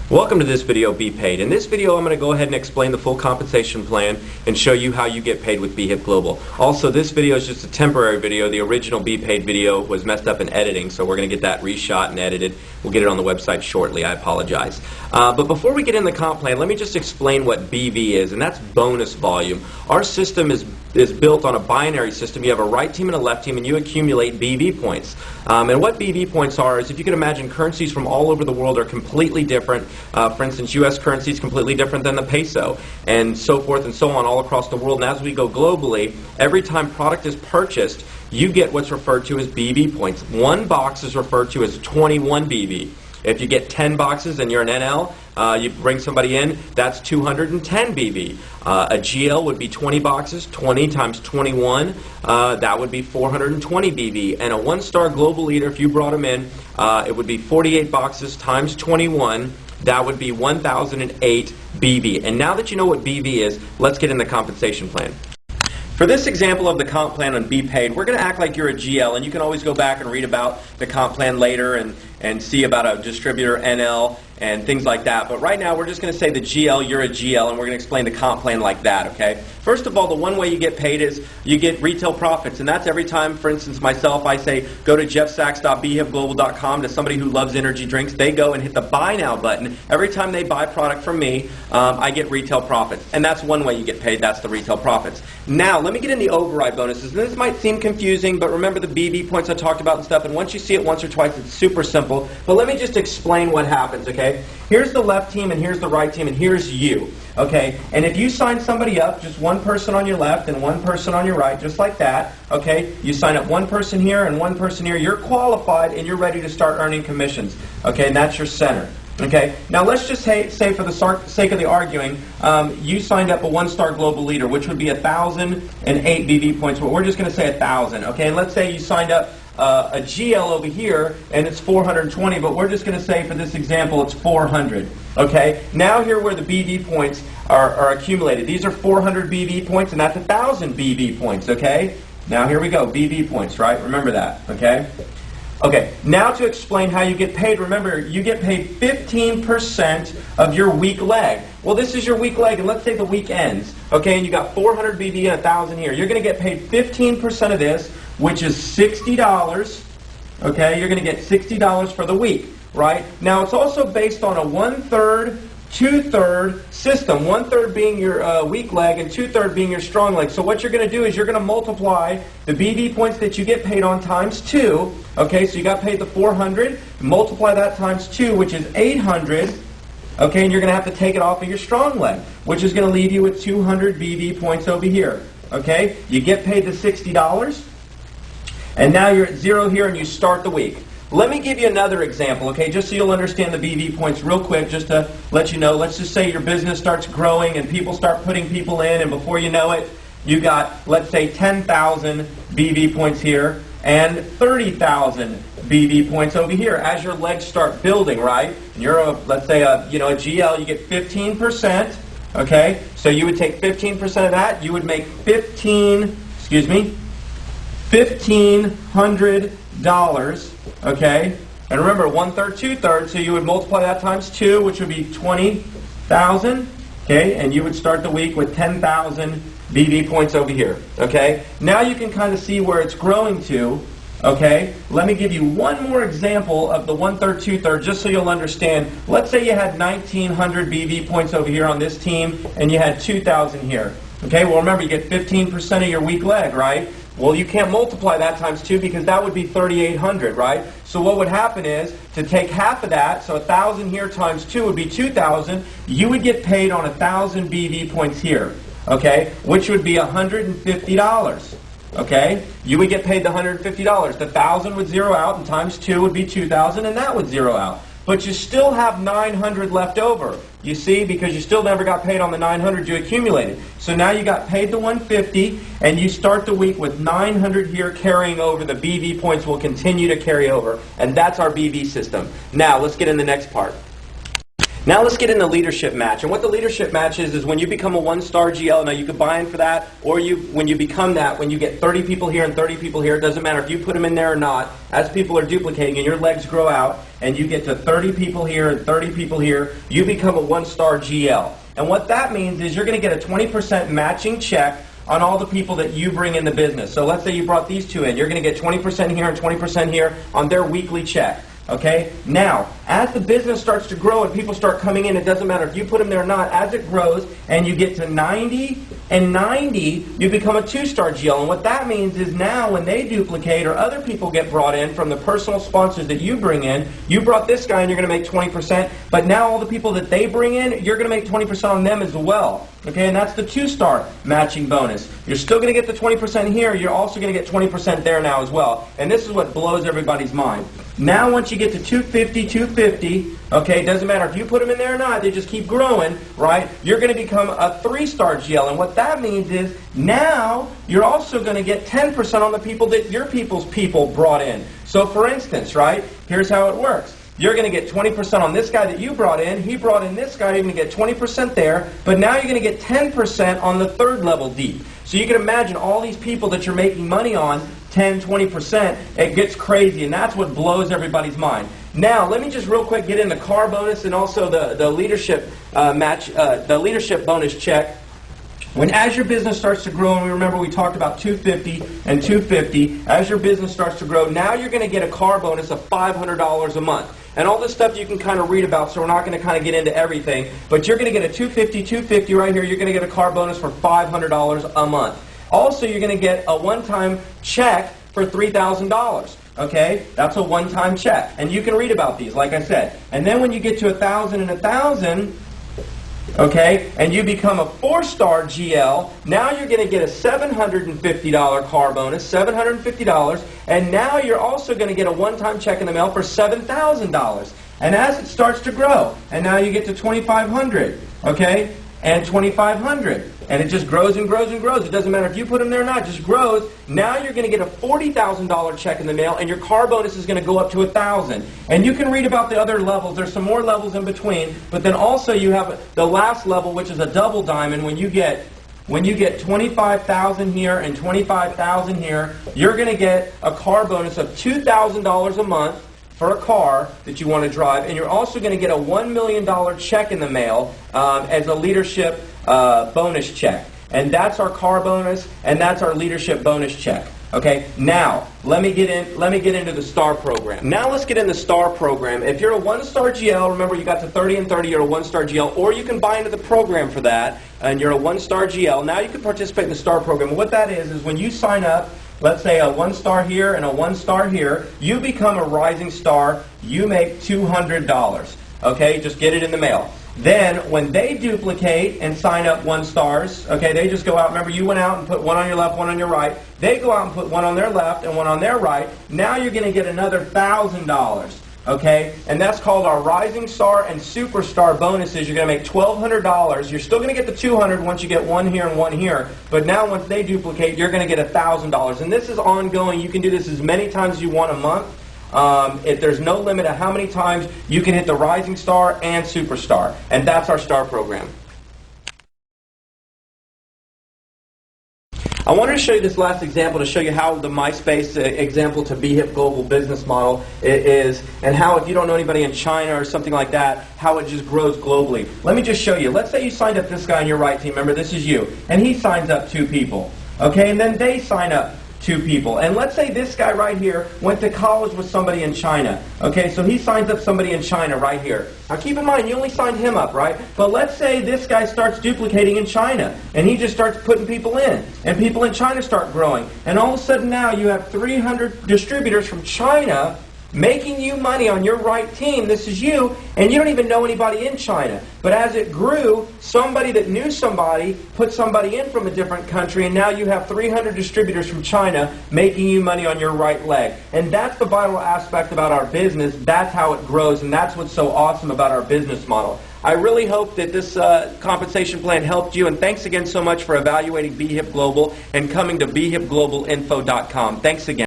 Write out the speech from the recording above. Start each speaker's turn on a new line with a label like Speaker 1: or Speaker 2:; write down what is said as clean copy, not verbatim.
Speaker 1: Welcome to this video, Be Paid. In this video, I'm going to go ahead and explain the full compensation plan and show you how you get paid with BHIP Global. Also, this video is just a temporary video. The original Be Paid video was messed up in editing, so we're going to get that reshot and edited. We'll get it on the website shortly. I apologize. But before we get in the comp plan, let me just explain what BV is, and that's bonus volume. Our system is built on a binary system. You have a right team and a left team, and you accumulate BV points. And what BV points are is, if you can imagine, currencies from all over the world are completely different. For instance, U.S. currency is completely different than the peso, and so forth and so on all across the world. And as we go globally, every time product is purchased, you get what's referred to as BV points. One box is referred to as 21 BV. If you get 10 boxes and you're an NL, you bring somebody in, that's 210 BV. A GL would be 20 boxes, 20 times 21, that would be 420 BV. And a one-star global leader, if you brought him in, it would be 48 boxes times 21, that would be 1,008 BV. And now that you know what BV is, let's get in the compensation plan. For this example of the comp plan on Be Paid, we're going to act like you're a GL, and you can always go back and read about the comp plan later and see about a distributor NL and things like that. But right now, we're just going to say the GL, you're a GL, and we're going to explain the comp plan like that, okay? First of all, the one way you get paid is you get retail profits, and that's every time, for instance, myself, I say, go to jeffsachs.bhipglobal.com to somebody who loves energy drinks. They go and hit the Buy Now button. Every time they buy product from me, I get retail profits, and that's one way you get paid. That's the retail profits. Now, let me get in the override bonuses. And this might seem confusing, but remember the BV points I talked about and stuff, and once you see it once or twice, it's super simple. But let me just explain what happens, okay? Here's the left team, and here's the right team, and here's you, okay? And if you sign somebody up, just one person on your left and one person on your right, just like that, okay? You sign up one person here and one person here, you're qualified and you're ready to start earning commissions, okay? And that's your center. Okay, now let's just say for the sake of the arguing, you signed up a one-star global leader, which would be 1,008 BV points, but we're just going to say 1,000, okay? And let's say you signed up a GL over here, and it's 420, but we're just going to say for this example it's 400, okay? Now here where the BV points are accumulated. These are 400 BV points, and that's 1,000 BV points, okay? Now here we go, BV points, right? Remember that, okay? Okay, now to explain how you get paid, remember, you get paid 15% of your weak leg. Well, this is your weak leg, and let's say the week ends, okay, and you got 400 BV and 1,000 here. You're going to get paid 15% of this, which is $60, okay? You're going to get $60 for the week, right? Now, it's also based on a 1/3, 2/3 system, 1/3 being your weak leg and 2/3 being your strong leg. So what you're going to do is you're going to multiply the BV points that you get paid on times 2. Okay, so you got paid the 400, multiply that times 2, which is 800. Okay, and you're going to have to take it off of your strong leg, which is going to leave you with 200 BV points over here. Okay, you get paid the $60, and now you're at 0 here and you start the week. Let me give you another example, okay, just so you'll understand the BV points real quick, just to let you know. Let's just say your business starts growing and people start putting people in, and before you know it, you got, let's say, 10,000 BV points here and 30,000 BV points over here as your legs start building, right? And you're, let's say, a GL, you get 15%, okay? So you would take 15% of that, you would make $1,500, okay? And remember, 1/3, 2/3, so you would multiply that times 2, which would be 20,000, okay? And you would start the week with 10,000 BV points over here, okay? Now you can kind of see where it's growing to, okay? Let me give you one more example of the 1/3, 2/3, just so you'll understand. Let's say you had 1,900 BV points over here on this team, and you had 2,000 here, okay? Well, remember, you get 15% of your weak leg, right? Well, you can't multiply that times 2 because that would be 3,800, right? So what would happen is, to take half of that, so 1,000 here times 2 would be 2,000, you would get paid on 1,000 BV points here, okay? Which would be $150, okay? You would get paid the $150. The 1,000 would zero out, and times 2 would be 2,000, and that would zero out. But you still have 900 left over, you see, because you still never got paid on the 900 you accumulated. So now you got paid the 150, and you start the week with 900 here carrying over. The BV points will continue to carry over, and that's our BV system. Now, let's get in the next part. Now let's get into leadership match. And what the leadership match is when you become a one-star GL. Now you could buy in for that, or when you become that, when you get 30 people here and 30 people here, it doesn't matter if you put them in there or not. As people are duplicating and your legs grow out, and you get to 30 people here and 30 people here, you become a one-star GL. And what that means is you're going to get a 20% matching check on all the people that you bring in the business. So let's say you brought these two in. You're going to get 20% here and 20% here on their weekly check. Okay? Now, as the business starts to grow and people start coming in, it doesn't matter if you put them there or not, as it grows and you get to 90 and 90, you become a two-star GL. And what that means is now when they duplicate or other people get brought in from the personal sponsors that you bring in, you brought this guy and you're going to make 20%, but now all the people that they bring in, you're going to make 20% on them as well. Okay, and that's the two-star matching bonus. You're still going to get the 20% here, you're also going to get 20% there now as well. And this is what blows everybody's mind. Now once you get to 250, 250, okay, it doesn't matter if you put them in there or not, they just keep growing, right? You're going to become a three-star GL. And what that means is now you're also going to get 10% on the people that your people's people brought in. So for instance, right, here's how it works. You're going to get 20% on this guy that you brought in. He brought in this guy. You're going to get 20% there. But now you're going to get 10% on the third level deep. So you can imagine all these people that you're making money on, 10, 20%, it gets crazy. And that's what blows everybody's mind. Now, let me just real quick get into car bonus and also the leadership match, the leadership bonus check. As your business starts to grow, and we remember we talked about 250 and 250, as your business starts to grow, now you're going to get a car bonus of $500 a month. And all this stuff you can kind of read about, so we're not going to kind of get into everything. But you're going to get a 250, 250 right here. You're going to get a car bonus for $500 a month. Also, you're going to get a one-time check for $3,000. Okay? That's a one-time check. And you can read about these, like I said. And then when you get to 1,000 and 1,000, okay, and you become a four-star GL, now you're going to get a $750 car bonus, $750, and now you're also going to get a one-time check in the mail for $7,000. And as it starts to grow, and now you get to 2,500, okay, and 2,500, and it just grows and grows and grows. It doesn't matter if you put them there or not, it just grows. Now you're going to get a $40,000 check in the mail, and your car bonus is going to go up to $1,000. And you can read about the other levels. There's some more levels in between, but then also you have the last level, which is a double diamond. When you get 25,000 here and 25,000 here, you're going to get a car bonus of $2,000 a month for a car that you want to drive, and you're also going to get a $1 million check in the mail as a leadership bonus check. And that's our car bonus, and that's our leadership bonus check. Okay, now let me get into the STAR program. Now let's get in the STAR program. If you're a one-star GL, remember you got to 30 and 30, you're a one-star GL, or you can buy into the program for that, and you're a one-star GL. Now you can participate in the STAR program. What that is when you sign up, let's say a one-star here and a one-star here, you become a rising star, you make $200. Okay, just get it in the mail. Then, when they duplicate and sign up one-stars, okay, they just go out. Remember, you went out and put one on your left, one on your right. They go out and put one on their left and one on their right. Now you're going to get another $1,000, okay? And that's called our Rising Star and Superstar bonuses. You're going to make $1,200. You're still going to get the $200 once you get one here and one here. But now, once they duplicate, you're going to get $1,000. And this is ongoing. You can do this as many times as you want a month. If there's no limit of how many times you can hit the Rising Star and Superstar. And that's our STAR program. I wanted to show you this last example to show you how the MySpace example to BHIP Global business model is, and how if you don't know anybody in China or something like that, how it just grows globally. Let me just show you. Let's say you signed up this guy on your right team. Remember, this is you. And he signs up 2 people. Okay, and then they sign up 2 people. And let's say this guy right here went to college with somebody in China. Okay, so he signs up somebody in China right here. Now keep in mind, you only signed him up, right? But let's say this guy starts duplicating in China, and he just starts putting people in, and people in China start growing. And all of a sudden now you have 300 distributors from China making you money on your right team. This is you, and you don't even know anybody in China. But as it grew, somebody that knew somebody put somebody in from a different country, and now you have 300 distributors from China making you money on your right leg. And that's the vital aspect about our business. That's how it grows, and that's what's so awesome about our business model. I really hope that this compensation plan helped you, and thanks again so much for evaluating BHIP Global and coming to bhipglobalinfo.com. Thanks again.